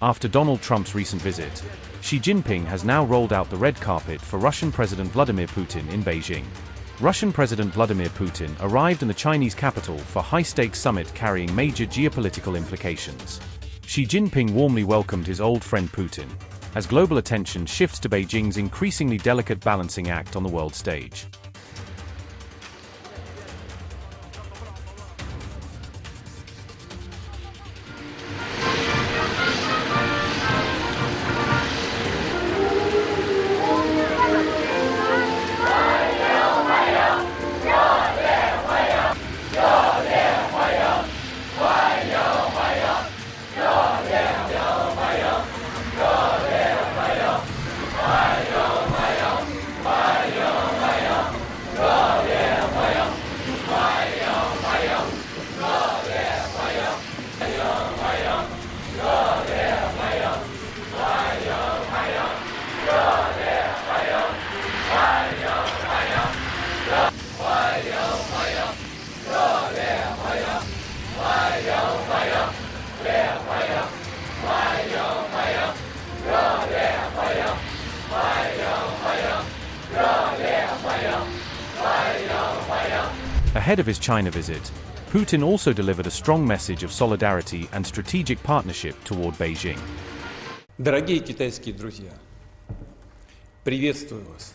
After Donald Trump's recent visit, Xi Jinping has now rolled out the red carpet for Russian President Vladimir Putin in Beijing. Russian President Vladimir Putin arrived in the Chinese capital for a high-stakes summit carrying major geopolitical implications. Xi Jinping warmly welcomed his old friend Putin, as global attention shifts to Beijing's increasingly delicate balancing act on the world stage. Ahead of his China visit, Putin also delivered a strong message of solidarity and strategic partnership toward Beijing. Дорогие китайские друзья, приветствую вас.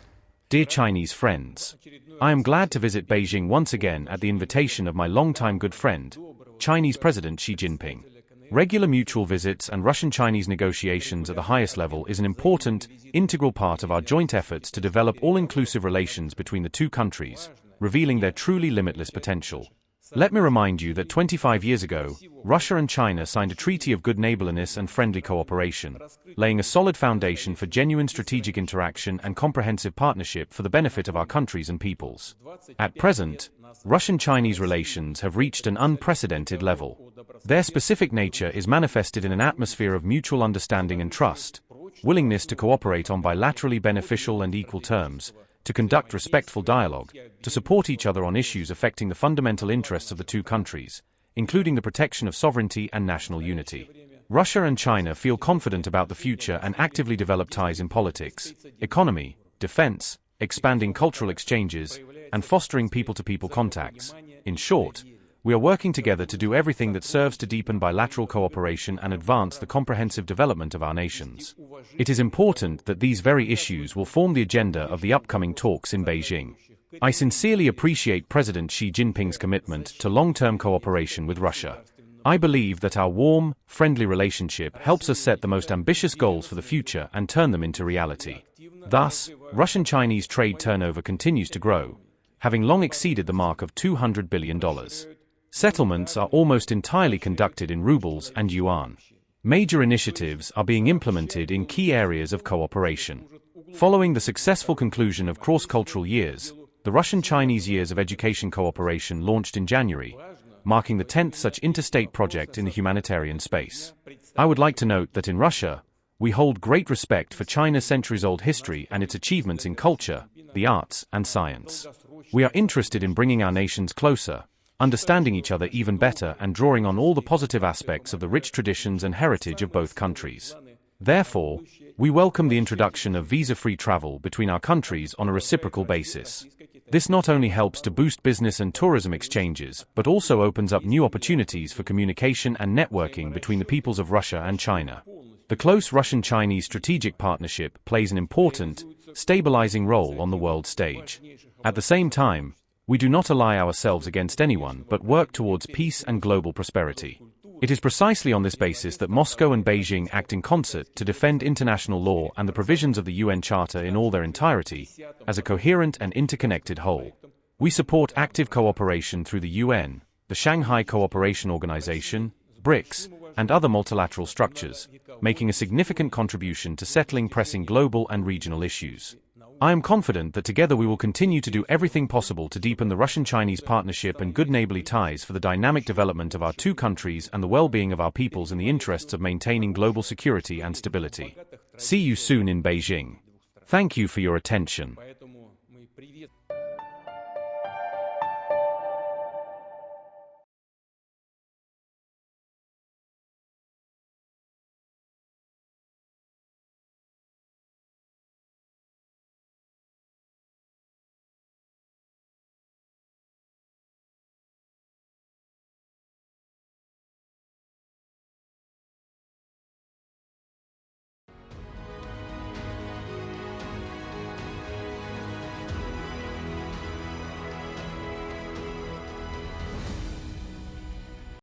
Dear Chinese friends, I am glad to visit Beijing once again at the invitation of my longtime good friend, Chinese President Xi Jinping. Regular mutual visits and Russian-Chinese negotiations at the highest level is an important, integral part of our joint efforts to develop all-inclusive relations between the two countries, revealing their truly limitless potential. Let me remind you that 25 years ago, Russia and China signed a treaty of good neighborliness and friendly cooperation, laying a solid foundation for genuine strategic interaction and comprehensive partnership for the benefit of our countries and peoples. At present, Russian-Chinese relations have reached an unprecedented level. Their specific nature is manifested in an atmosphere of mutual understanding and trust, willingness to cooperate on bilaterally beneficial and equal terms, to conduct respectful dialogue, to support each other on issues affecting the fundamental interests of the two countries, including the protection of sovereignty and national unity. Russia and China feel confident about the future and actively develop ties in politics, economy, defense, expanding cultural exchanges, and fostering people-to-people contacts. In short, we are working together to do everything that serves to deepen bilateral cooperation and advance the comprehensive development of our nations. It is important that these very issues will form the agenda of the upcoming talks in Beijing. I sincerely appreciate President Xi Jinping's commitment to long-term cooperation with Russia. I believe that our warm, friendly relationship helps us set the most ambitious goals for the future and turn them into reality. Thus, Russian-Chinese trade turnover continues to grow, having long exceeded the mark of $200 billion. Settlements are almost entirely conducted in rubles and yuan. Major initiatives are being implemented in key areas of cooperation. Following the successful conclusion of cross-cultural years, the Russian-Chinese Years of Education Cooperation launched in January, marking the 10th such interstate project in the humanitarian space. I would like to note that in Russia, we hold great respect for China's centuries-old history and its achievements in culture, the arts, and science. We are interested in bringing our nations closer, understanding each other even better and drawing on all the positive aspects of the rich traditions and heritage of both countries. Therefore, we welcome the introduction of visa-free travel between our countries on a reciprocal basis. This not only helps to boost business and tourism exchanges, but also opens up new opportunities for communication and networking between the peoples of Russia and China. The close Russian-Chinese strategic partnership plays an important, stabilizing role on the world stage. At the same time, we do not ally ourselves against anyone but work towards peace and global prosperity. It is precisely on this basis that Moscow and Beijing act in concert to defend international law and the provisions of the UN Charter in all their entirety, as a coherent and interconnected whole. We support active cooperation through the UN, the Shanghai Cooperation Organization, BRICS, and other multilateral structures, making a significant contribution to settling pressing global and regional issues. I am confident that together we will continue to do everything possible to deepen the Russian-Chinese partnership and good neighborly ties for the dynamic development of our two countries and the well-being of our peoples in the interests of maintaining global security and stability. See you soon in Beijing. Thank you for your attention.